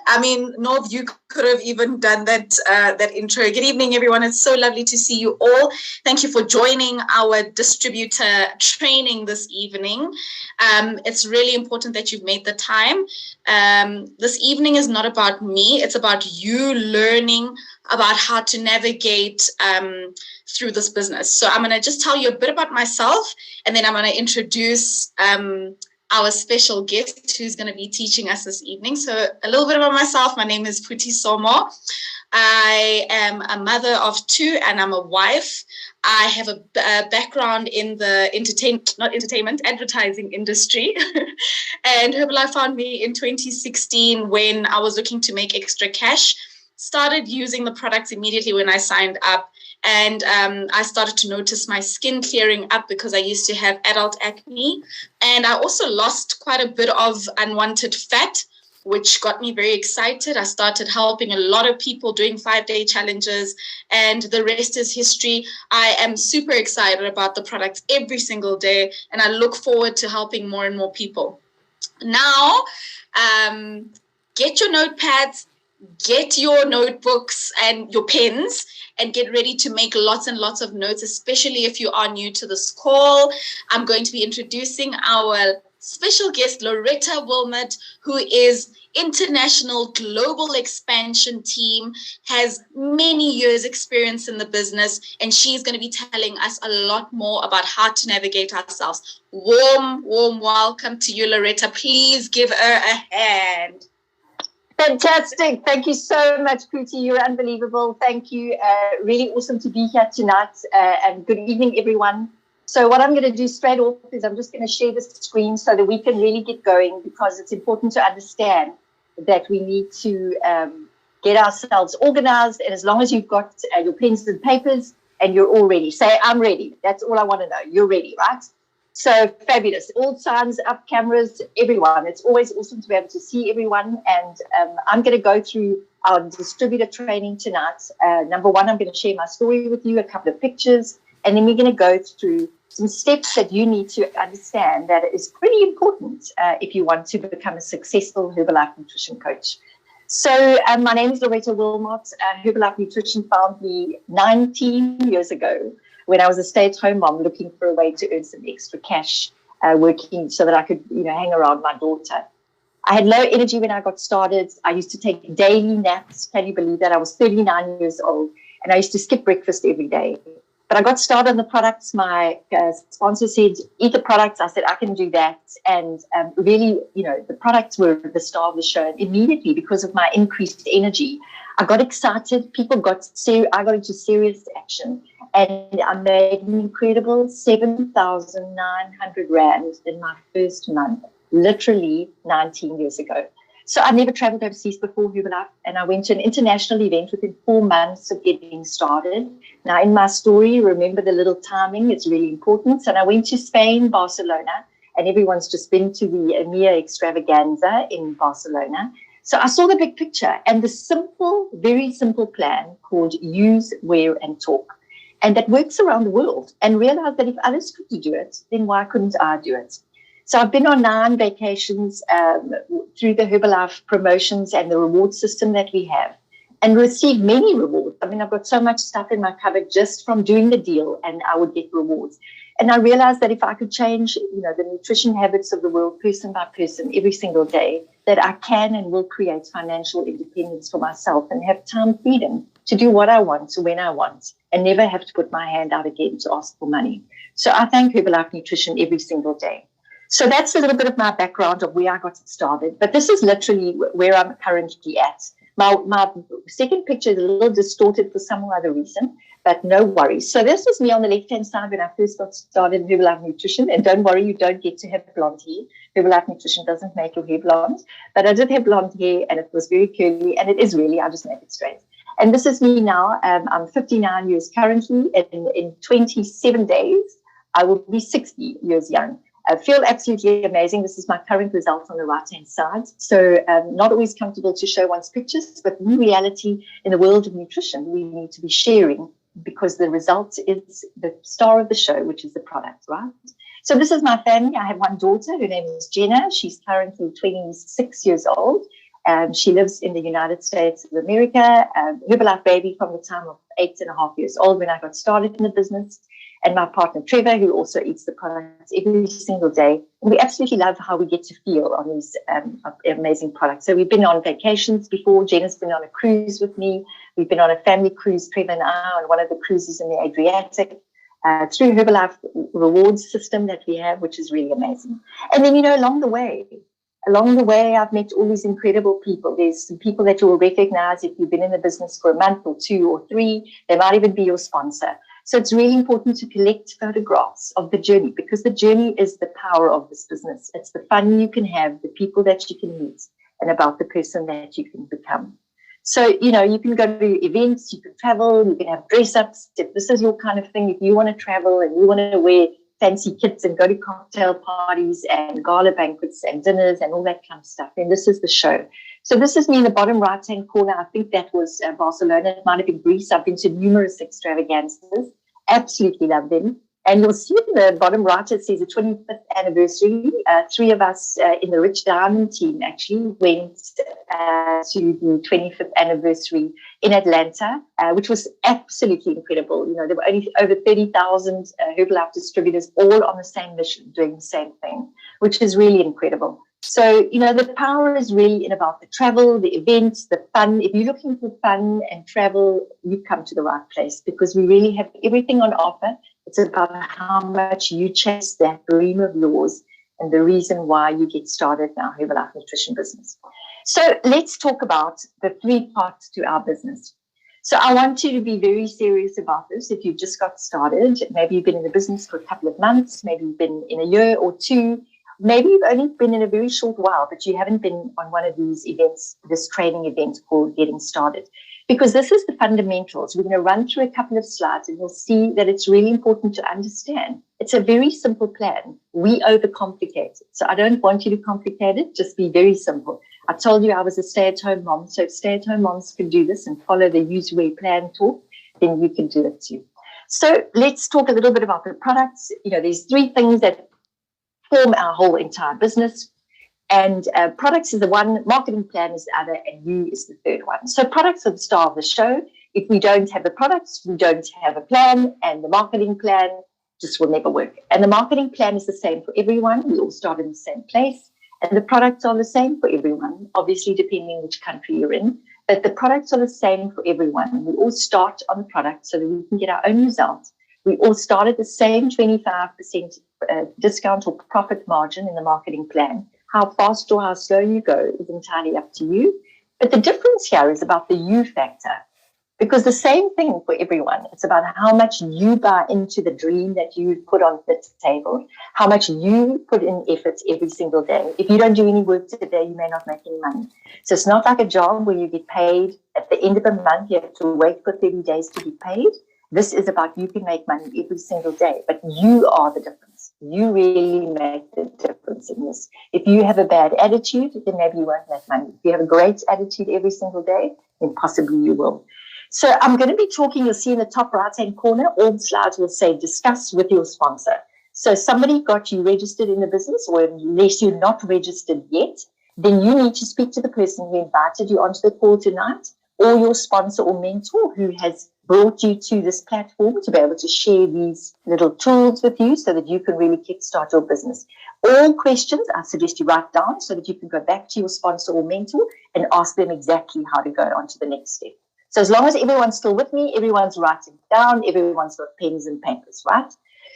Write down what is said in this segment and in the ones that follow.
I mean, Norv, you could have even done that intro. Good evening, everyone. It's so lovely to see you all. Thank you for joining our distributor training this evening. It's really important that you've made the time. This evening is not about me. It's about you learning about how to navigate through this business. So I'm going to just tell you a bit about myself, and then I'm going to introduce our special guest who's going to be teaching us this evening. So a little bit about myself. My name is Puti Somo. I am a mother of two and I'm a wife. I have a background in the advertising industry. And Herbalife found me in 2016 when I was looking to make extra cash. Started using the products immediately when I signed up. And I started to notice my skin clearing up because I used to have adult acne. And I also lost quite a bit of unwanted fat, which got me very excited. I started helping a lot of people doing 5-day challenges, and the rest is history. I am super excited about the products every single day, and I look forward to helping more and more people. Now, get your notepads, get your notebooks and your pens, and get ready to make lots and lots of notes, especially if you are new to this call. I'm going to be introducing our special guest, Loretta Wilmot, who is international global expansion team, has many years experience in the business, and she's going to be telling us a lot more about how to navigate ourselves. Warm welcome to you, Loretta. Please give her a hand. Fantastic. Thank you so much, Puti. You're unbelievable. Thank you. Really awesome to be here tonight. And good evening, everyone. So what I'm going to do straight off is I'm just going to share the screen so that we can really get going, because it's important to understand that we need to get ourselves organized. And as long as you've got your pens and papers and you're all ready, say, I'm ready. That's all I want to know. You're ready, right? So fabulous. All signs up, cameras, everyone. It's always awesome to be able to see everyone. And I'm going to go through our distributor training tonight. Number one, I'm going to share my story with you, a couple of pictures, and then we're going to go through some steps that you need to understand that is pretty important if you want to become a successful Herbalife nutrition coach. So my name is Loretta Wilmot. Herbalife Nutrition found me 19 years ago when I was a stay-at-home mom looking for a way to earn some extra cash, working so that I could, hang around my daughter. I had low energy when I got started. I used to take daily naps. Can you believe that? I was 39 years old, and I used to skip breakfast every day. But I got started on the products. My sponsor said, eat the products. I said, I can do that. And really, the products were the star of the show. And immediately, because of my increased energy, I got excited. I got into serious action. And I made an incredible 7,900 Rand in my first month, literally 19 years ago. So I never traveled overseas before Herbalife, and I went to an international event within 4 months of getting started. Now, in my story, remember the little timing, it's really important. And I went to Spain, Barcelona, and everyone's just been to the EMEA extravaganza in Barcelona. So I saw the big picture and the simple, very simple plan called Use, Wear, and Talk. And that works around the world, and realized that if others could do it, then why couldn't I do it? So I've been on 9 vacations through the Herbalife promotions and the reward system that we have, and received many rewards. I mean, I've got so much stuff in my cupboard just from doing the deal, and I would get rewards. And I realized that if I could change, the nutrition habits of the world person by person every single day, that I can and will create financial independence for myself and have time freedom to do what I want when I want, and never have to put my hand out again to ask for money. So I thank Herbalife Nutrition every single day. So that's a little bit of my background of where I got started. But this is literally where I'm currently at. My second picture is a little distorted for some other reason, but no worries. So this was me on the left-hand side when I first got started in Herbalife Nutrition. And don't worry, you don't get to have blonde hair. Herbalife Nutrition doesn't make your hair blonde. But I did have blonde hair, and it was very curly, and it is really, I'll just make it straight. And this is me now. I'm 59 years currently, and in 27 days, I will be 60 years young. I feel absolutely amazing. This is my current result on the right-hand side. So not always comfortable to show one's pictures, but in reality, in the world of nutrition, we need to be sharing, because the result is the star of the show, which is the product, right? So this is my family. I have one daughter. Her name is Jenna. She's currently 26 years old. She lives in the United States of America. Herbalife baby from the time of 8.5 years old when I got started in the business. And my partner Trevor, who also eats the products every single day. And we absolutely love how we get to feel on these amazing products. So we've been on vacations before. Jen has been on a cruise with me. We've been on a family cruise, Trevor and I, on one of the cruises in the Adriatic. Through Herbalife rewards system that we have, which is really amazing. And then, along the way, I've met all these incredible people. There's some people that you will recognize if you've been in the business for a month or 2 or 3. They might even be your sponsor. So it's really important to collect photographs of the journey, because the journey is the power of this business. It's the fun you can have, the people that you can meet, and about the person that you can become. So, you can go to events, you can travel, you can have dress-ups. If this is your kind of thing, if you want to travel and you want to wear fancy kits and go to cocktail parties and gala banquets and dinners and all that kind of stuff, then this is the show. So this is me in the bottom right-hand corner. I think that was Barcelona. It might have been Greece. I've been to numerous extravaganzas. Absolutely love them. And you'll see in the bottom right, it says the 25th anniversary. 3 of us in the Rich Diamond team actually went to the 25th anniversary in Atlanta, which was absolutely incredible. There were only over 30,000 Herbalife distributors all on the same mission, doing the same thing, which is really incredible. So, the power is really in about the travel, the events, the fun. If you're looking for fun and travel, you come to the right place, because we really have everything on offer. It's about how much you chase that dream of yours and the reason why you get started in our Herbalife nutrition business. So let's talk about the 3 parts to our business. So I want you to be very serious about this. If you've just got started, maybe you've been in the business for a couple of months, maybe you've been in a year or 2, maybe you've only been in a very short while, but you haven't been on one of these events, this training event called Getting Started. Because this is the fundamentals. We're going to run through a couple of slides and you'll see that it's really important to understand. It's a very simple plan. We overcomplicate it. So I don't want you to complicate it. Just be very simple. I told you I was a stay-at-home mom. So if stay-at-home moms can do this and follow the use, wear, plan, talk, then you can do it too. So let's talk a little bit about the products. There's 3 things that form our whole entire business. And products is the one, marketing plan is the other, and you is the third one. So products are the star of the show. If we don't have the products, we don't have a plan, and the marketing plan just will never work. And the marketing plan is the same for everyone. We all start in the same place. And the products are the same for everyone, obviously depending which country you're in. But the products are the same for everyone. We all start on the product so that we can get our own results. We all start at the same 25% discount or profit margin in the marketing plan. How fast or how slow you go is entirely up to you. But the difference here is about the you factor, because the same thing for everyone. It's about how much you buy into the dream that you put on the table, how much you put in efforts every single day. If you don't do any work today, you may not make any money. So it's not like a job where you get paid at the end of the month. You have to wait for 30 days to be paid. This is about you can make money every single day, but you are the difference. You really make the difference in this. If you have a bad attitude, then maybe you won't make money. If you have a great attitude every single day, then possibly you will. So I'm going to be talking, you'll see in the top right-hand corner, all the slides will say discuss with your sponsor. So somebody got you registered in the business, or unless you're not registered yet, then you need to speak to the person who invited you onto the call tonight, or your sponsor or mentor who has brought you to this platform to be able to share these little tools with you so that you can really kickstart your business. All questions I suggest you write down so that you can go back to your sponsor or mentor and ask them exactly how to go on to the next step. So as long as everyone's still with me, everyone's writing down, everyone's got pens and papers, right?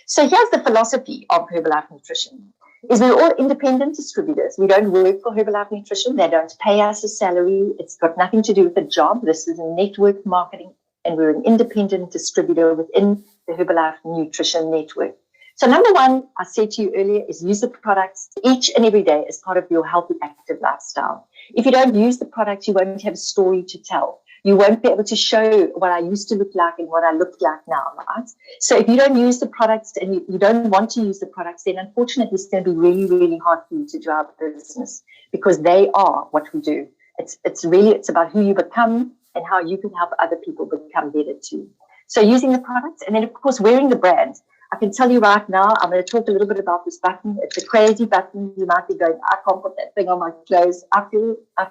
So here's the philosophy of Herbalife Nutrition. Is we're all independent distributors. We don't work for Herbalife Nutrition. They don't pay us a salary. It's got nothing to do with a job. This is a network marketing, and we're an independent distributor within the Herbalife Nutrition network. So number one, I said to you earlier, is use the products each and every day as part of your healthy, active lifestyle. If you don't use the products, you won't have a story to tell. You won't be able to show what I used to look like and what I look like now, right? So if you don't use the products and you don't want to use the products, then unfortunately it's going to be really, really hard for you to drive a business, because they are what we do. It's about who you become and how you can help other people become better too. So using the products, and then of course wearing the brand. I can tell you right now, I'm going to talk a little bit about this button. It's a crazy button. You might be going, I can't put that thing on my clothes. I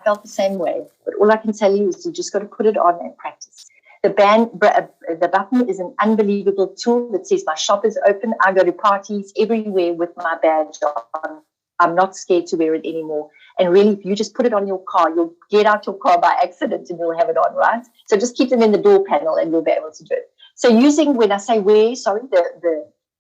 felt the same way. But all I can tell you is you just got to put it on and practice. The button is an unbelievable tool that says my shop is open. I go to parties everywhere with my badge on. I'm not scared to wear it anymore. And really, if you just put it on your car, you'll get out your car by accident and you'll have it on, right? So just keep them in the door panel and you'll be able to do it. So when I say wear,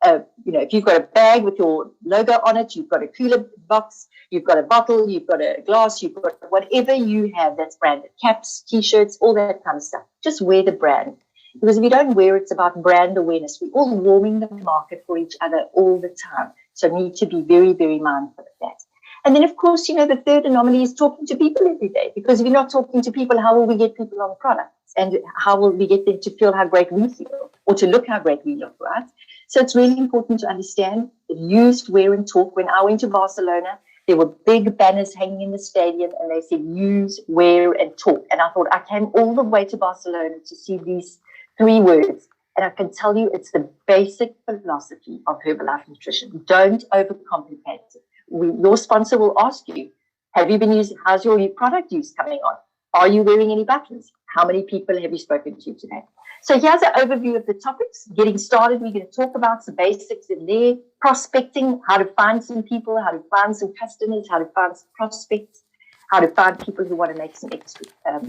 if you've got a bag with your logo on it, you've got a cooler box, you've got a bottle, you've got a glass, you've got whatever you have that's branded, caps, T-shirts, all that kind of stuff. Just wear the brand. Because if you don't wear it, it's about brand awareness. We're all warming the market for each other all the time. So need to be very, very mindful of that. And then, of course, the third anomaly is talking to people every day. Because if you're not talking to people, how will we get people on products? And how will we get them to feel how great we feel or to look how great we look, right? So it's really important to understand that use, wear, and talk. When I went to Barcelona, there were big banners hanging in the stadium and they said use, wear, and talk. And I thought, I came all the way to Barcelona to see these 3 words. And I can tell you it's the basic philosophy of Herbalife Nutrition. Don't overcomplicate it. Your sponsor will ask you, have you been using, how's your product use coming on? Are you wearing any buttons? How many people have you spoken to today? So here's an overview of the topics. Getting started, we're going to talk about some basics in there. Prospecting, how to find some people, how to find some customers, how to find some prospects, how to find people who want to make some extra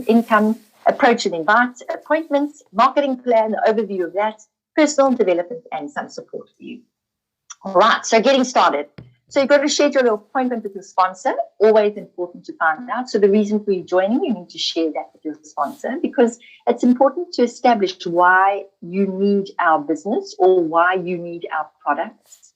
income. Approach and invite, appointments, marketing plan, the overview of that, personal development, and some support for you. All right, so getting started. So you've got to schedule an appointment with your sponsor, always important to find out. So the reason for you joining, you need to share that with your sponsor because it's important to establish why you need our business or why you need our products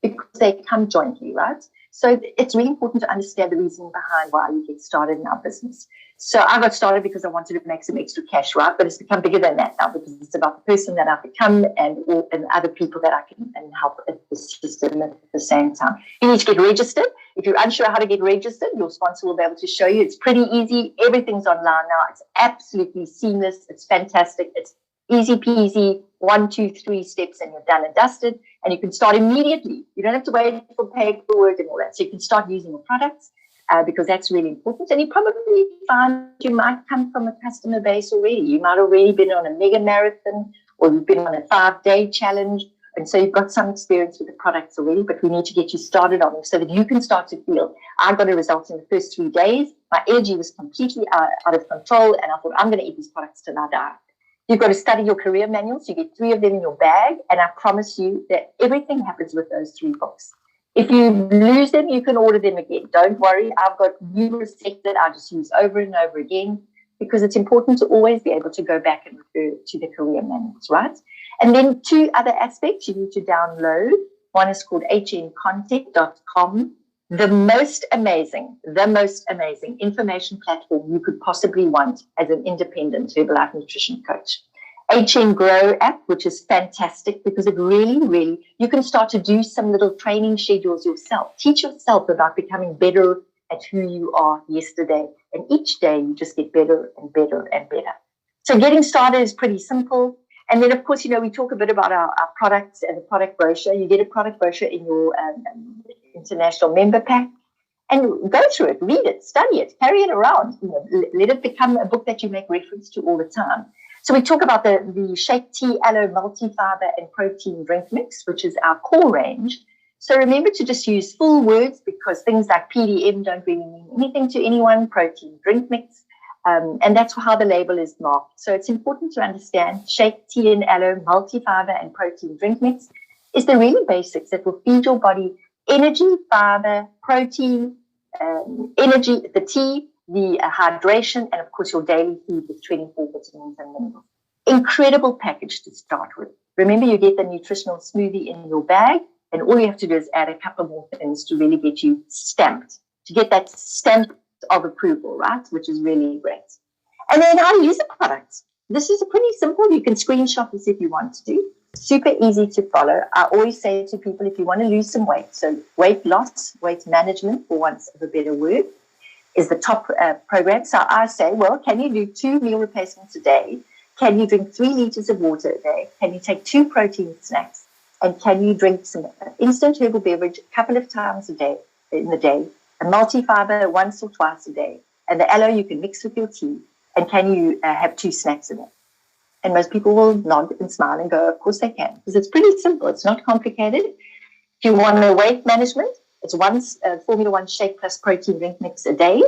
because they come jointly, right? So it's really important to understand the reason behind why you get started in our business. So I got started because I wanted to make some extra cash, right? But it's become bigger than that now because it's about the person that I've become and other people that I can help at the system at the same time. You need to get registered. If you're unsure how to get registered, your sponsor will be able to show you. It's pretty easy. Everything's online now. It's absolutely seamless. It's fantastic. It's easy peasy. 1, 2, 3 steps and you're done and dusted. And you can start immediately. You don't have to wait for paperwork and all that. So you can start using your products. Because that's really important. And you probably find you might come from a customer base already. You might already been on a mega marathon or you've been on a 5-day challenge. And so you've got some experience with the products already, but we need to get you started on them so that you can start to feel, I got a result in the first 3 days. My energy was completely out of control. And I thought, I'm going to eat these products till I die. You've got to study your career manuals. You get 3 of them in your bag. And I promise you that everything happens with those 3 books. If you lose them, you can order them again. Don't worry. I've got numerous sets that I just use over and over again because it's important to always be able to go back and refer to the career manuals, right? And then 2 other aspects you need to download. One is called hncontent.com, the most amazing information platform you could possibly want as an independent Herbalife nutrition coach. HN Grow app, which is fantastic because it really, you can start to do some little training schedules yourself. Teach yourself about becoming better at who you are yesterday. And each day you just get better and better and better. So getting started is pretty simple. And then, of course, we talk a bit about our products and the product brochure. You get a product brochure in your international member pack. And go through it, read it, study it, carry it around. Let it become a book that you make reference to all the time. So we talk about the Shake Tea, Aloe, Multifiber, and Protein Drink Mix, which is our core range. So remember to just use full words because things like PDM don't really mean anything to anyone, Protein Drink Mix. And that's how the label is marked. So it's important to understand Shake Tea and Aloe, Multifiber, and Protein Drink Mix is the really basics that will feed your body energy, fiber, protein, energy, the tea, the hydration, and of course your daily feed with 24 vitamins and minerals. Incredible package to start with. Remember, you get the nutritional smoothie in your bag, and all you have to do is add a couple more things to really get you stamped, to get that stamp of approval, right? Which is really great. And then how to use the products. This is pretty simple. You can screenshot this if you want to do. Super easy to follow. I always say to people, if you want to lose some weight, so weight loss, weight management, for want of a better word, is the top program. So I say, well, can you do 2 meal replacements a day? Can you drink 3 liters of water a day? Can you take 2 protein snacks? And can you drink some instant herbal beverage a couple of times a day, in the day, a multi-fiber once or twice a day, and the aloe you can mix with your tea, and can you have 2 snacks a day? And most people will nod and smile and go, of course they can, because it's pretty simple. It's not complicated. If you want a weight management, it's one Formula 1 shake plus protein drink mix a day,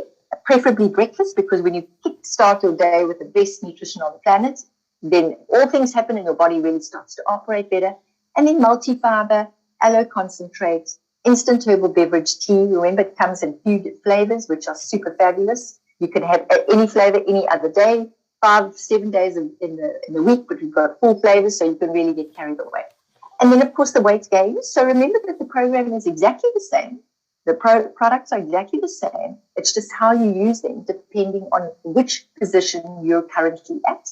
preferably breakfast, because when you start your day with the best nutrition on the planet, then all things happen and your body really starts to operate better. And then multi-fiber, aloe concentrate, instant herbal beverage tea. Remember, it comes in few flavors, which are super fabulous. You can have any flavor any other day, 5-7 days in the week, but we've got 4 flavors, so you can really get carried away. And then, of course, the weight gain. So remember that the program is exactly the same. The products are exactly the same. It's just how you use them, depending on which position you're currently at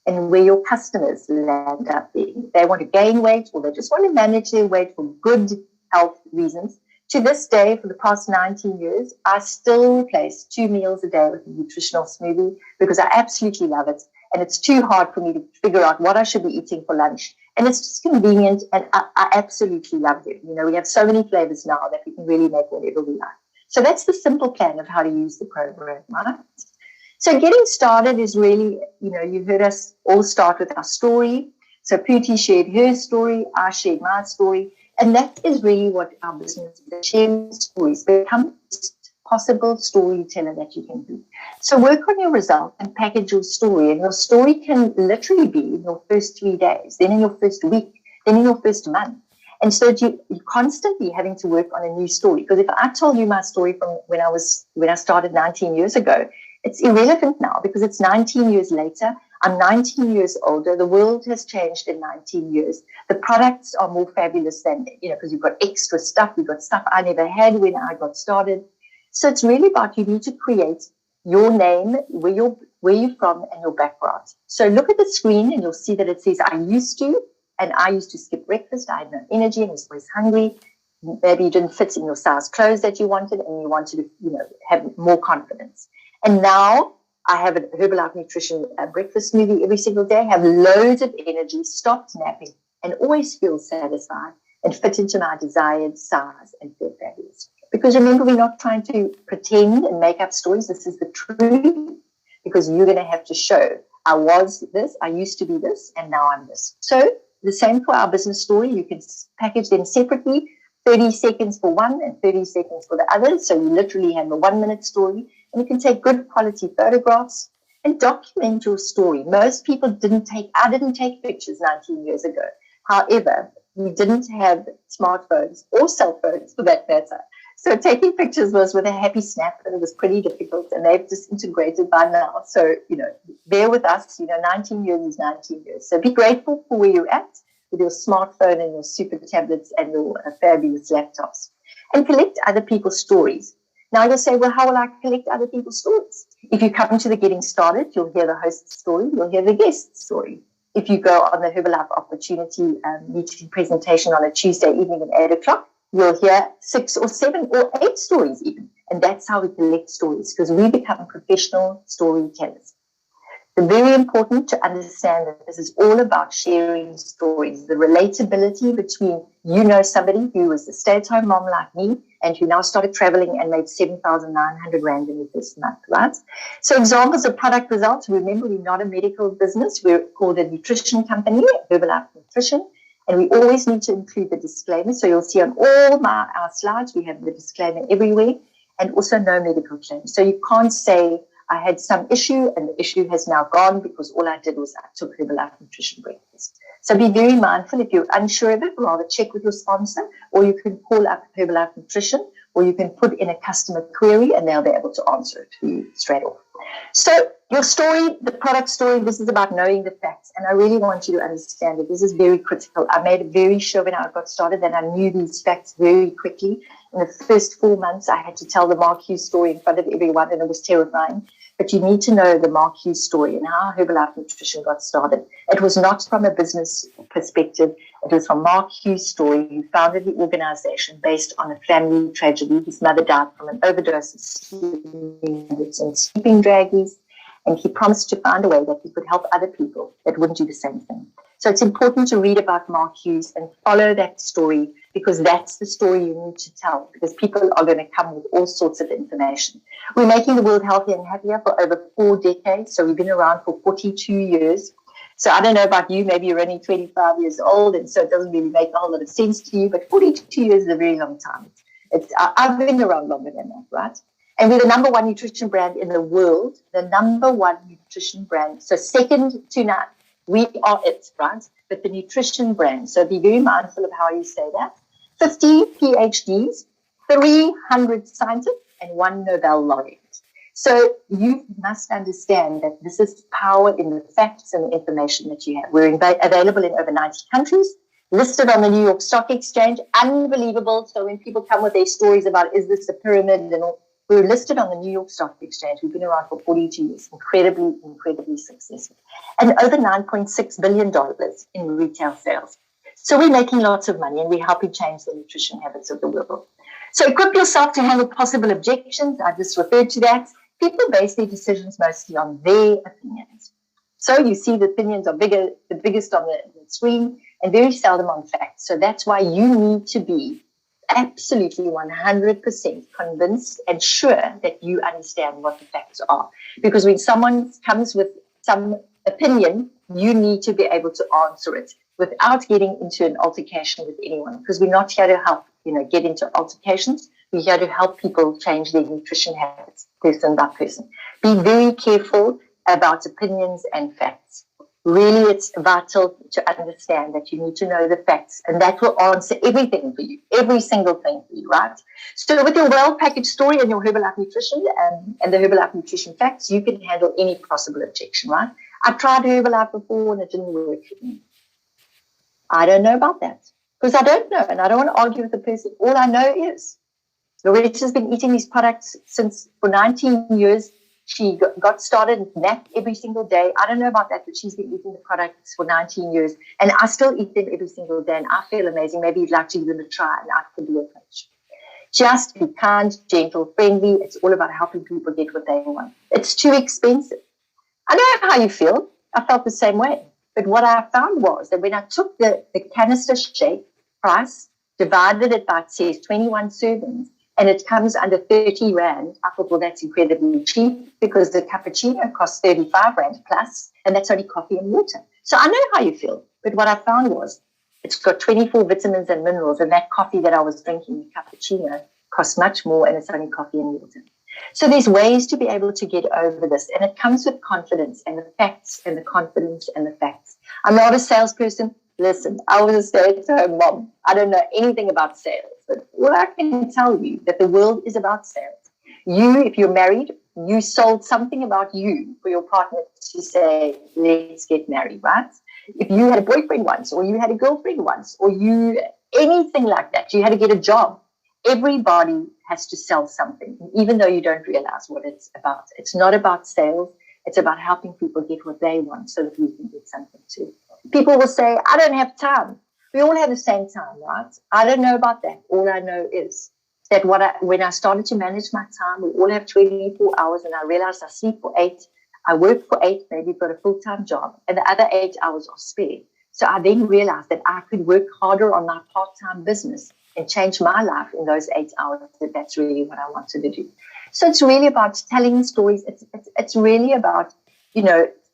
and where your customers land up being. They want to gain weight, or they just want to manage their weight for good health reasons. To this day, for the past 19 years, I still replace 2 meals a day with a nutritional smoothie because I absolutely love it. And it's too hard for me to figure out what I should be eating for lunch. And it's just convenient, and I absolutely love them. You know, we have so many flavors now that we can really make whatever we like. So that's the simple plan of how to use the program, right? So getting started is really, you know, you heard us all start with our story. So Pootie shared her story, I shared my story, and that is really what our business is, sharing stories. Become the possible storyteller that you can be. So work on your result and package your story, and your story can literally be in your first 3 days, then in your first week, then in your first month. And so you're constantly having to work on a new story. Because if I told you my story from when I started 19 years ago, it's irrelevant now because it's 19 years later. I'm 19 years older. The world has changed in 19 years. The products are more fabulous than, you know, because you've got extra stuff. You've got stuff I never had when I got started. So it's really about you need to create your name, where you're from, and your background. So look at the screen and you'll see that it says I used to skip breakfast. I had no energy and was always hungry. Maybe you didn't fit in your size clothes that you wanted, and you wanted to, you know, have more confidence. And now I have a Herbalife Nutrition breakfast smoothie every single day, have loads of energy, stopped napping, and always feel satisfied and fit into my desired size and feel fabulous. Because remember, we're not trying to pretend and make up stories. This is the truth, because you're going to have to show I was this, I used to be this, and now I'm this. So the same for our business story. You can package them separately, 30 seconds for one and 30 seconds for the other. So you literally have a 1-minute story, and you can take good quality photographs and document your story. Most people I didn't take pictures 19 years ago. However, we didn't have smartphones or cell phones for that matter. So taking pictures was with a happy snap, and it was pretty difficult, and they've just integrated by now. So, you know, bear with us, 19 years is 19 years. So be grateful for where you're at with your smartphone and your super tablets and your fabulous laptops, and collect other people's stories. Now you'll say, well, how will I collect other people's stories? If you come to the getting started, you'll hear the host's story, you'll hear the guest's story. If you go on the Herbalife Opportunity meeting presentation on a Tuesday evening at 8 o'clock, you'll hear 6 or 7 or 8 stories even. And that's how we collect stories, because we become professional storytellers. It's very important to understand that this is all about sharing stories, the relatability between, somebody who was a stay-at-home mom like me and who now started traveling and made 7,900 Rand in the first month, right? So examples of product results. Remember, we're not a medical business. We're called a nutrition company, Herbalife Nutrition. And we always need to include the disclaimer. So you'll see on all our slides, we have the disclaimer everywhere, and also no medical claims. So you can't say, I had some issue and the issue has now gone because all I did was I took Herbalife Nutrition breakfast. So be very mindful. If you're unsure of it, rather check with your sponsor, or you can call up Herbalife Nutrition, or you can put in a customer query and they'll be able to answer it for you straight off. So your story, the product story, this is about knowing the facts. And I really want you to understand that this is very critical. I made it very sure when I got started that I knew these facts very quickly. In the first 4 months, I had to tell the Mark Hughes story in front of everyone, and it was terrifying. But you need to know the Mark Hughes story and how Herbalife Nutrition got started. It was not from a business perspective. It was from Mark Hughes' story. He founded the organization based on a family tragedy. His mother died from an overdose of sleeping draggies. And he promised to find a way that he could help other people that wouldn't do the same thing. So it's important to read about Mark Hughes and follow that story, because that's the story you need to tell, because people are going to come with all sorts of information. We're making the world healthier and happier for over 4 decades. So we've been around for 42 years. So I don't know about you, maybe you're only 25 years old, and so it doesn't really make a whole lot of sense to you, but 42 years is a very long time. I've been around longer than that, right? And we're the number 1 nutrition brand in the world, the number 1 nutrition brand. So second to none, we are it, right? But the nutrition brand. So be very mindful of how you say that. 50 PhDs, 300 scientists, and 1 Nobel laureate. So you must understand that this is power in the facts and the information that you have. We're available in over 90 countries, listed on the New York Stock Exchange. Unbelievable. So when people come with their stories about, is this a pyramid and all, we're listed on the New York Stock Exchange. We've been around for 42 years. Incredibly, incredibly successful. And over $9.6 billion in retail sales. So we're making lots of money, and we're helping change the nutrition habits of the world. So equip yourself to handle possible objections. I just referred to that. People base their decisions mostly on their opinions. So you see the opinions are the biggest on the screen, and very seldom on facts. So that's why you need to be absolutely 100% convinced and sure that you understand what the facts are. Because when someone comes with some opinion, you need to be able to answer it without getting into an altercation with anyone. Because we're not here to help, get into altercations. We're here to help people change their nutrition habits, person by person. Be very careful about opinions and facts. Really, it's vital to understand that you need to know the facts, and that will answer everything for you, every single thing for you, right? So with your well-packaged story and your Herbalife Nutrition and the Herbalife Nutrition facts, you can handle any possible objection, right? I tried Herbalife before and it didn't work for me. I don't know about that, because I don't know, and I don't want to argue with the person. All I know is Loretta's been eating these products for 19 years. She got started and napped every single day. I don't know about that, but she's been eating the products for 19 years. And I still eat them every single day. And I feel amazing. Maybe you'd like to give them a try, and I could be a coach. Just be kind, gentle, friendly. It's all about helping people get what they want. It's too expensive. I know how you feel. I felt the same way. But what I found was that when I took the canister shake price, divided it by, it says 21 servings, and it comes under 30 Rand. I thought, well, that's incredibly cheap, because the cappuccino costs 35 Rand plus, and that's only coffee and water. So I know how you feel. But what I found was it's got 24 vitamins and minerals, and that coffee that I was drinking, the cappuccino, costs much more, and it's only coffee and water. So there's ways to be able to get over this, and it comes with confidence and the facts and the confidence and the facts. I'm not a salesperson. Listen, I was a stay-at-home mom. I don't know anything about sales. But all I can tell you that the world is about sales. You, if you're married, you sold something about you for your partner to say, let's get married, right? If you had a boyfriend once, or you had a girlfriend once, or anything like that, you had to get a job. Everybody has to sell something, even though you don't realize what it's about. It's not about sales. It's about helping people get what they want so that we can get something too. People will say, I don't have time. We all have the same time, right? I don't know about that. All I know is that when I started to manage my time, we all have 24 hours, and I realized I sleep for 8, I work for 8, maybe got a full-time job, and the other 8 hours are spare. So I then realized that I could work harder on my part-time business and change my life in those 8 hours, that that's really what I wanted to do. So it's really about telling stories. It's really about,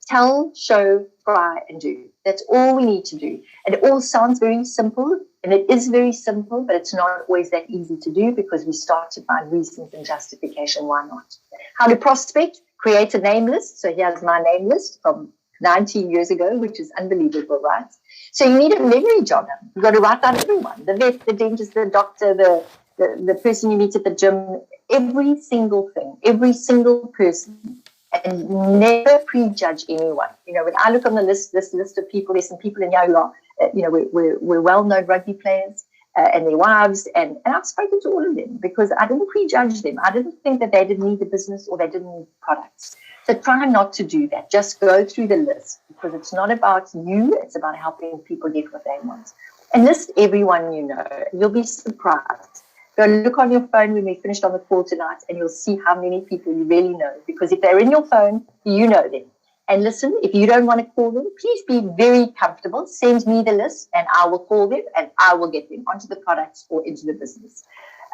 tell, show, try, and do. That's all we need to do. And it all sounds very simple, and it is very simple, but it's not always that easy to do, because we start to find reasons and justification why not. How to prospect? Create a name list. So here's my name list from 19 years ago, which is unbelievable, right? So you need a memory jogger. You've got to write down everyone, the vet, the dentist, the doctor, the person you meet at the gym, every single thing, every single person. And never prejudge anyone. When I look on this list of people, there's some people in here who are, we're well-known rugby players and their wives, and I've spoken to all of them because I didn't prejudge them. I didn't think that they didn't need the business or they didn't need products. So try not to do that. Just go through the list, because it's not about you. It's about helping people get what they want. And list everyone you know. You'll be surprised Go look on your phone when we finished on the call tonight, and you'll see how many people you really know. Because if they're in your phone, you know them. And listen, if you don't want to call them, please be very comfortable. Send me the list, and I will call them, and I will get them onto the products or into the business.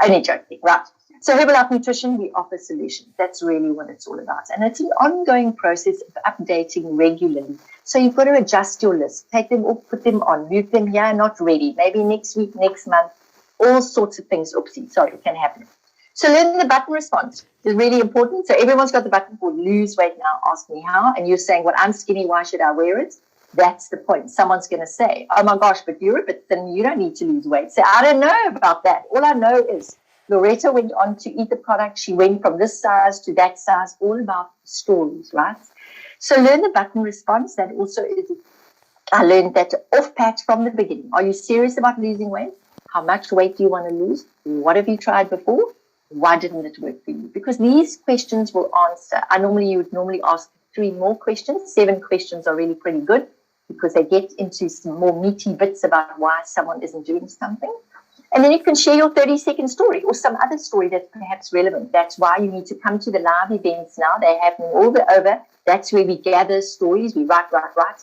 Only joking, right? So Herbalife Nutrition, we offer solutions. That's really what it's all about. And it's an ongoing process of updating regularly. So you've got to adjust your list, take them off, put them on, move them here, not ready. Maybe next week, next month, all sorts of things. Oopsie, sorry, it can happen. So learn the button response is really important. So everyone's got the button called lose weight now, ask me how. And you're saying, well, I'm skinny, why should I wear it? That's the point. Someone's going to say, oh my gosh, but you're a bit thin, you don't need to lose weight. So I don't know about that. All I know is Loretta went on to eat the product. She went from this size to that size, all about stories, right? So learn the button response. That also is, I learned that off pat from the beginning. Are you serious about losing weight? How much weight do you want to lose? What have you tried before? Why didn't it work for you? Because these questions will answer. You would normally ask 3 more questions. 7 questions are really pretty good because they get into some more meaty bits about why someone isn't doing something. And then you can share your 30-second story or some other story that's perhaps relevant. That's why you need to come to the live events now. They're happening all over. That's where we gather stories. We write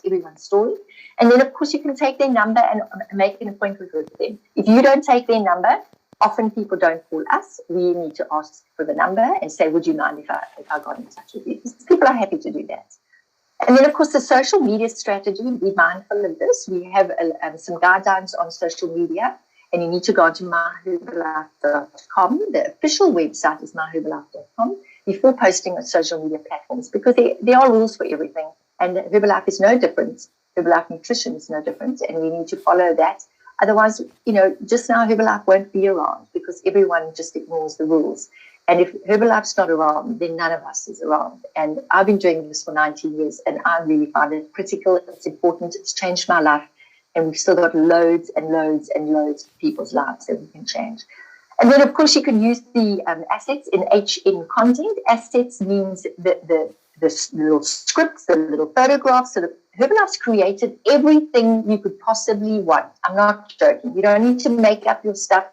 everyone's story. And then, of course, you can take their number and make an appointment with them. If you don't take their number, often people don't call us. We need to ask for the number and say, would you mind if I got in touch with you? People are happy to do that. And then, of course, the social media strategy, be mindful of this. We have some guidelines on social media. And you need to go onto myherbalife.com. The official website is myherbalife.com before posting on social media platforms because there are rules for everything. And Herbalife is no different. Herbalife Nutrition is no different. And we need to follow that. Otherwise, just now Herbalife won't be around because everyone just ignores the rules. And if Herbalife's not around, then none of us is around. And I've been doing this for 19 years and I really find it critical. It's important. It's changed my life. And we've still got loads and loads and loads of people's lives that we can change. And then, of course, you can use the assets in content. Assets means the little scripts, the little photographs. So Herbalife's created everything you could possibly want. I'm not joking. You don't need to make up your stuff.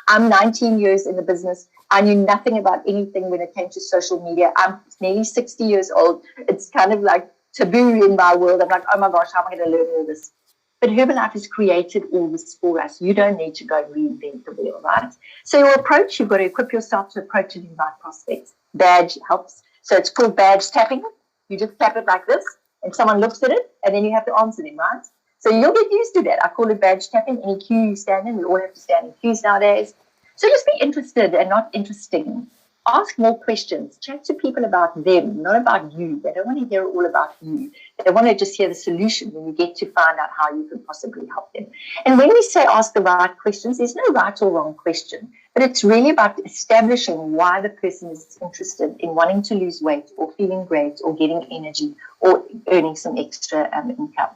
I'm 19 years in the business. I knew nothing about anything when it came to social media. I'm nearly 60 years old. It's kind of like taboo in my world. I'm like, oh my gosh, how am I going to learn all this? But Herbalife has created all this for us. You don't need to go and reinvent the wheel, right? So your approach, you've got to equip yourself to approach and invite prospects. Badge helps. So it's called badge tapping. You just tap it like this, and someone looks at it, and then you have to answer them, right? So you'll get used to that. I call it badge tapping. Any queue you stand in, we all have to stand in queues nowadays. So just be interested and not interesting. Ask more questions. Chat to people about them, not about you. They don't want to hear all about you. They want to just hear the solution when you get to find out how you can possibly help them. And when we say ask the right questions, there's no right or wrong question, but it's really about establishing why the person is interested in wanting to lose weight or feeling great or getting energy or earning some extra income.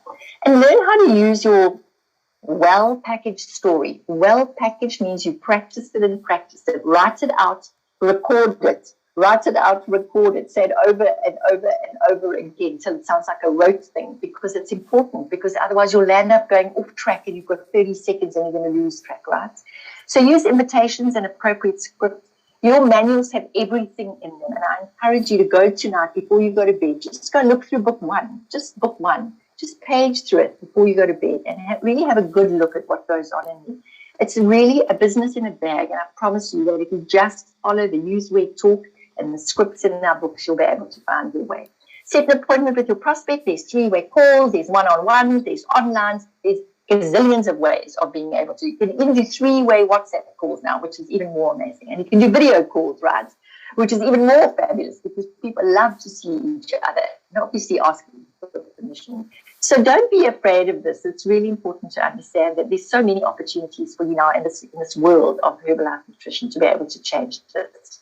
And learn how to use your well-packaged story. Well-packaged means you practice it and practice it. Write it out. Record it, write it out, record it, say it over and over and over again till it sounds like a rote thing because it's important because otherwise you'll end up going off track and you've got 30 seconds and you're going to lose track, right? So use invitations and appropriate scripts. Your manuals have everything in them and I encourage you to go tonight before you go to bed. Just go look through book 1, just book 1. Just page through it before you go to bed and really have a good look at what goes on in there. It's really a business in a bag, and I promise you that if you just follow the use, where, talk, and the scripts in our books, you'll be able to find your way. Set an appointment with your prospect. There's 3-way calls, there's one-on-ones, there's onlines, there's gazillions of ways of being able to. You can even do 3-way WhatsApp calls now, which is even more amazing. And you can do video calls, right? Which is even more fabulous because people love to see each other and obviously asking for permission. So don't be afraid of this. It's really important to understand that there's so many opportunities for you now in this world of Herbalife Nutrition to be able to change this.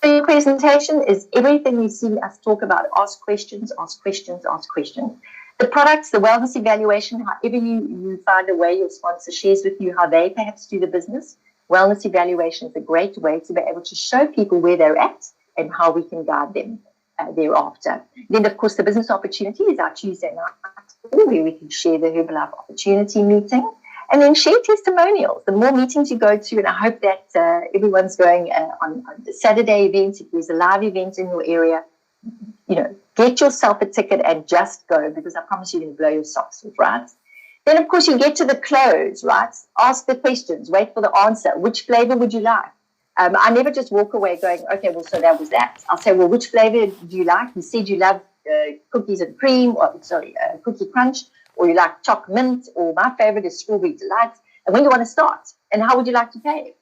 So your presentation is everything you see us talk about. Ask questions, ask questions, ask questions. The products, the wellness evaluation, however you find a way your sponsor shares with you how they perhaps do the business. Wellness evaluation is a great way to be able to show people where they're at and how we can guide them thereafter. Then, of course, the business opportunity is our Tuesday night where we can share the Herbalife opportunity meeting. And then share testimonials. The more meetings you go to, and I hope that everyone's going on the Saturday events, if there's a live event in your area, get yourself a ticket and just go, because I promise you're going to blow your socks off, right? Then, of course, you get to the close, right? Ask the questions, wait for the answer. Which flavor would you like? I never just walk away going, okay, well, so that was that. I'll say, well, which flavor do you like? You said you love cookies and cream, or cookie crunch, or you like chocolate mint, or my favorite is strawberry delight. And when do you want to start? And how would you like to pay?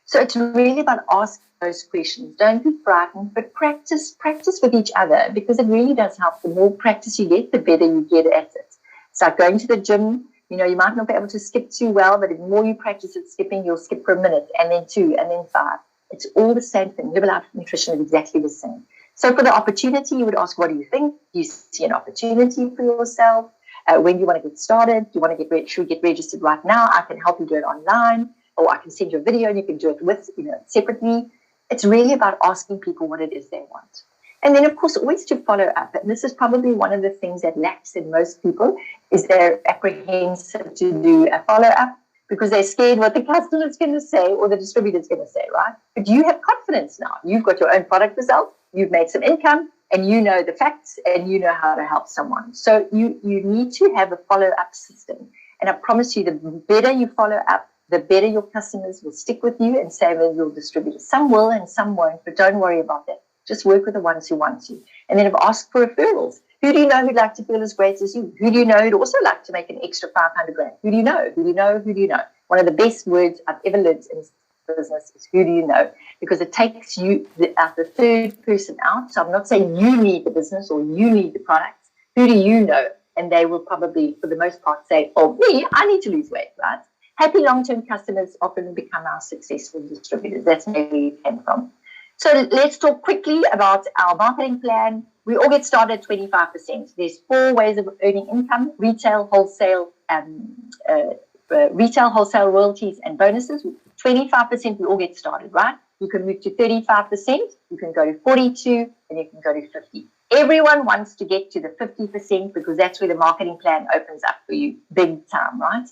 So it's really about asking those questions. Don't be frightened, but practice with each other, because it really does help. The more practice you get, the better you get at it. It's like going to the gym. You might not be able to skip too well, but the more you practice at skipping, you'll skip for a minute, and then 2, and then 5. It's all the same thing. Herbalife nutrition is exactly the same. So for the opportunity, you would ask, what do you think? Do you see an opportunity for yourself? When do you want to get started? Do you want to should we get registered right now? I can help you do it online, or I can send you a video and you can do it with, separately. It's really about asking people what it is they want. And then, of course, always to follow up. And this is probably one of the things that lacks in most people, is they're apprehensive to do a follow-up because they're scared what the customer is going to say or the distributor is going to say, right? But you have confidence now. You've got your own product result. You've made some income, and you know the facts, and you know how to help someone. So you need to have a follow-up system. And I promise you, the better you follow up, the better your customers will stick with you and say with your distributor. Some will and some won't, but don't worry about that. Just work with the ones who want to. And then ask for referrals. Who do you know who'd like to feel as great as you? Who do you know who'd also like to make an extra 500 grand? Who do you know? Who do you know? Who do you know? One of the best words I've ever learned in business is who do you know? Because it takes you the third person out. So I'm not saying you need the business or you need the product. Who do you know? And they will probably, for the most part, say, oh, me, I need to lose weight, right? Happy long-term customers often become our successful distributors. That's where we came from. So let's talk quickly about our marketing plan. We all get started at 25%. There's 4 ways of earning income: retail, wholesale, royalties, and bonuses. 25%, we all get started, right? You can move to 35%, you can go to 42%, and you can go to 50%. Everyone wants to get to the 50% because that's where the marketing plan opens up for you big time, right?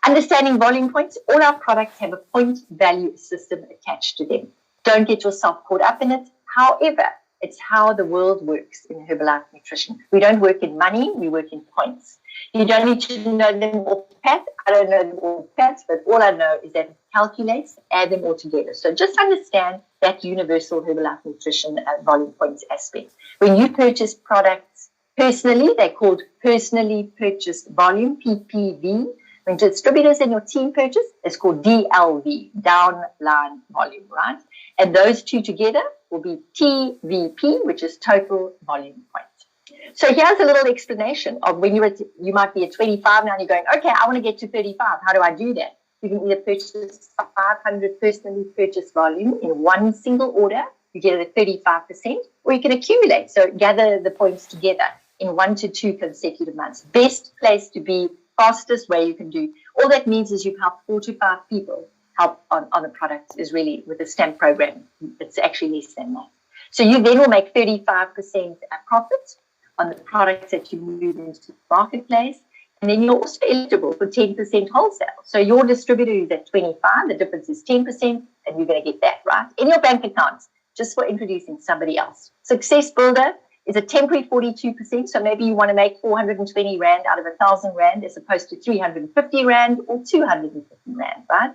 Understanding volume points. All our products have a point value system attached to them. Don't get yourself caught up in it. However, it's how the world works in Herbalife Nutrition. We don't work in money, we work in points. You don't need to know them all pat. I don't know them all pat, but all I know is that it calculates, add them all together. So just understand that universal Herbalife Nutrition volume points aspect. When you purchase products personally, they're called personally purchased volume, PPV. When distributors in your team purchase, it's called DLV, downline volume, right? And those two together will be TVP, which is total volume points. So here's a little explanation of when you might be at 25 now and you're going, okay, I want to get to 35. How do I do that? You can either purchase 500 personally purchased volume in one single order, you get it at 35%, or you can accumulate. So gather the points together in 1 to 2 consecutive months. Best place to be, fastest way you can do. All that means is you've helped 4 to 5 people help on a product is really with a stamp program. It's actually less than that. So you then will make 35% profit on the products that you move into the marketplace. And then you're also eligible for 10% wholesale. So your distributor is at 25, the difference is 10%, and you're going to get that, right? In your bank accounts, just for introducing somebody else. Success Builder is a temporary 42%. So maybe you want to make 420 Rand out of 1,000 Rand as opposed to 350 Rand or 250 Rand, right?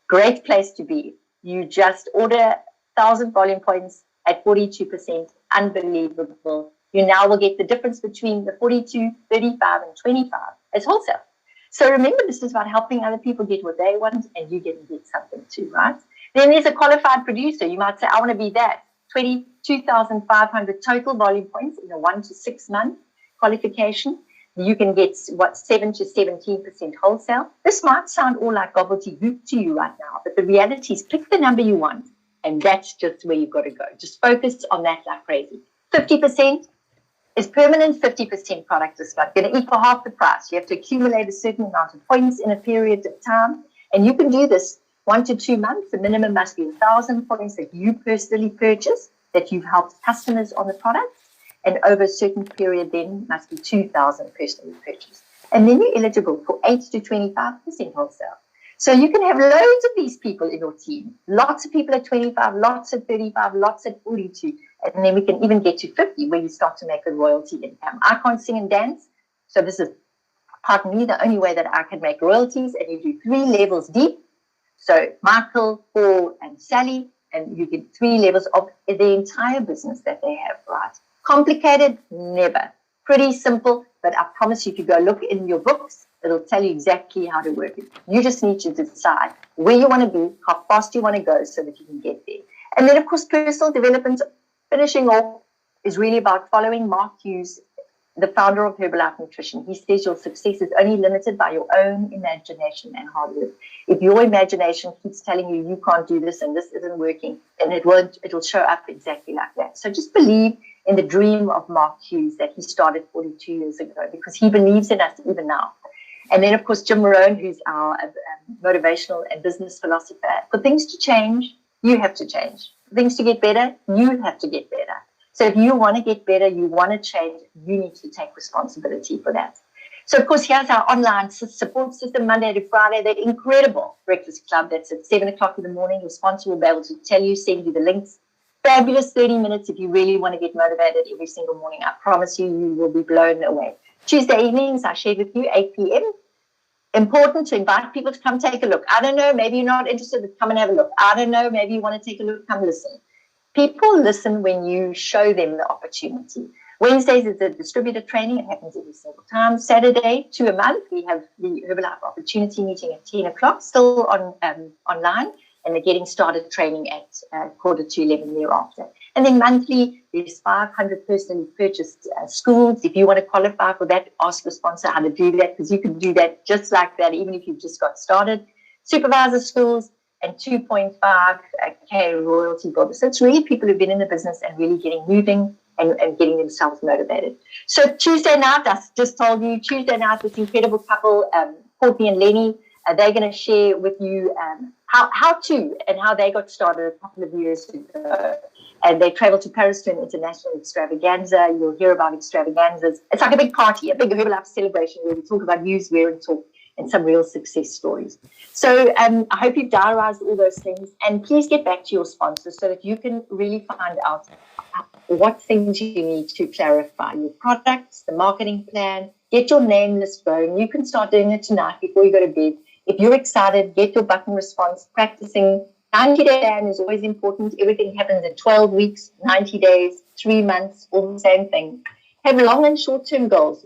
Great place to be. You just order 1,000 volume points at 42%. Unbelievable. You now will get the difference between the 42, 35, and 25 as wholesale. So remember, this is about helping other people get what they want and you get something too, right? Then there's a qualified producer. You might say, I want to be that. 22,500 total volume points in a 1 to 6 month qualification. You can get 7 to 17% wholesale. This might sound all like gobbledygook to you right now, but the reality is pick the number you want, and that's just where you've got to go. Just focus on that like crazy. 50% is permanent, 50% product discount. Going to equal half the price. You have to accumulate a certain amount of points in a period of time, and you can do this 1 to 2 months. The minimum must be 1,000 points that you personally purchase, that you've helped customers on the product. And over a certain period then must be 2,000 personally purchased. And then you're eligible for 8 to 25% wholesale. So you can have loads of these people in your team. Lots of people at 25, lots at 35, lots at 42. And then we can even get to 50 where you start to make a royalty income. I can't sing and dance. So this is, pardon me, the only way that I can make royalties. And you do 3 levels deep. So Michael, Paul, and Sally, and you get 3 levels of the entire business that they have, right? Complicated? Never. Pretty simple, but I promise you, if you go look in your books, it'll tell you exactly how to work it. You just need to decide where you want to be, how fast you want to go so that you can get there. And then, of course, personal development, finishing off, is really about following Mark Hughes, the founder of Herbalife Nutrition. He says your success is only limited by your own imagination and hard work. If your imagination keeps telling you you can't do this and this isn't working, then it'll show up exactly like that. So just believe in the dream of Mark Hughes that he started 42 years ago, because he believes in us even now. And then, of course, Jim Rohn, who's our motivational and business philosopher. For things to change, you have to change. For things to get better, you have to get better. So if you want to get better, you want to change, you need to take responsibility for that. So, of course, here's our online support system, Monday to Friday, the incredible breakfast club that's at 7 o'clock in the morning. Your sponsor will be able to tell you, send you the links. Fabulous 30 minutes if you really want to get motivated every single morning. I promise you, you will be blown away. Tuesday evenings, I shared with you, 8 p.m. Important to invite people to come take a look. I don't know, maybe you're not interested, but come and have a look. I don't know, maybe you want to take a look, come listen. People listen when you show them the opportunity. Wednesdays is the distributor training. It happens every single time. Saturday, 2 a month, we have the Herbalife Opportunity meeting at 10 o'clock, still online, and the Getting Started training at 10:45 thereafter. And then monthly, there's 500 personally purchased schools. If you want to qualify for that, ask your sponsor how to do that, because you can do that just like that, even if you've just got started. Supervisor schools, and 2.5K royalty bonus. So it's really people who've been in the business and really getting moving and getting themselves motivated. So Tuesday night, I just told you, Tuesday night, this incredible couple, Courtney and Lenny, they're going to share with you how they got started a couple of years ago. And they traveled to Paris to an international extravaganza. You'll hear about extravaganzas. It's like a big party, a big Herbalife celebration where we talk about newswear and talk and some real success stories. So I hope you've diarized all those things, and please get back to your sponsors so that you can really find out what things you need to clarify your products, the marketing plan, get your name list going. You can start doing it tonight before you go to bed. If you're excited, get your button response, practicing. 90-day plan is always important. Everything happens in 12 weeks, 90 days, 3 months, all the same thing. Have long and short-term goals.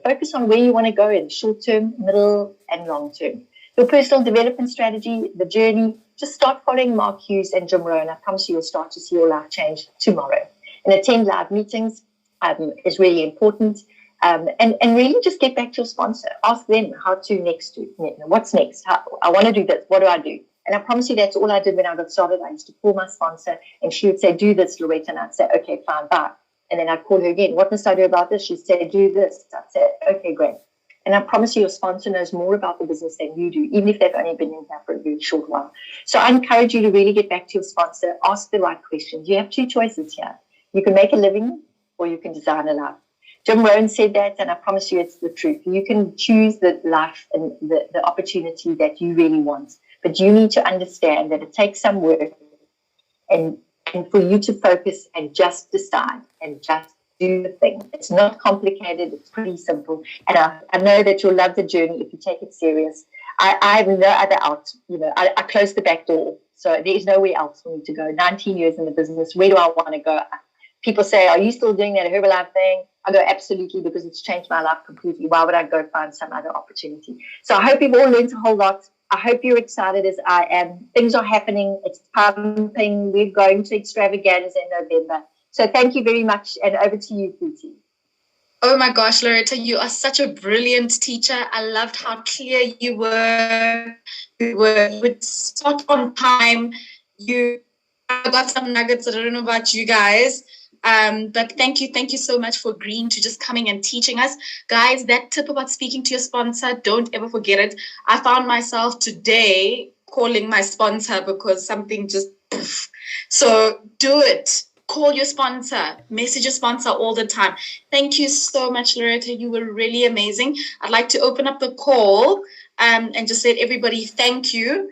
Focus on where you want to go in short-term, middle, and long-term. Your personal development strategy, the journey, just start following Mark Hughes and Jim Rohn. I promise you will start to see your life change tomorrow. And attend live meetings is really important. And really just get back to your sponsor. Ask them how to next do. What's next? I want to do this. What do I do? And I promise you that's all I did when I got started. I used to call my sponsor and she would say, do this, Loretta. And I'd say, okay, fine, bye. And then I'd call her again. What must I do about this? She'd say, do this. I'd say, okay, great. And I promise you your sponsor knows more about the business than you do, even if they've only been in there for a very short while. So I encourage you to really get back to your sponsor. Ask the right questions. You have 2 choices here. You can make a living or you can design a life. Jim Rohn said that, and I promise you it's the truth. You can choose the life and the opportunity that you really want. But you need to understand that it takes some work and for you to focus and just decide and just do the thing. It's not complicated. It's pretty simple. And I know that you'll love the journey if you take it serious. I have no other out. I closed the back door. So there's nowhere else for me to go. 19 years in the business. Where do I want to go? People say, are you still doing that Herbalife thing? I go, absolutely, because it's changed my life completely. Why would I go find some other opportunity? So I hope you've all learned a whole lot. I hope you're excited as I am. Things are happening. It's pumping. We're going to extravaganza in November. So thank you very much. And over to you, Pootie. Oh my gosh, Loretta, you are such a brilliant teacher. I loved how clear you were. You would spot on time. I got some nuggets. I don't know about you guys. But thank you so much for agreeing to just coming and teaching us. Guys, that tip about speaking to your sponsor, don't ever forget it. I found myself today calling my sponsor because something just, so do it. call your sponsor, message your sponsor all the time. Thank you so much, Loretta. You were really amazing. I'd like to open up the call and just let everybody thank you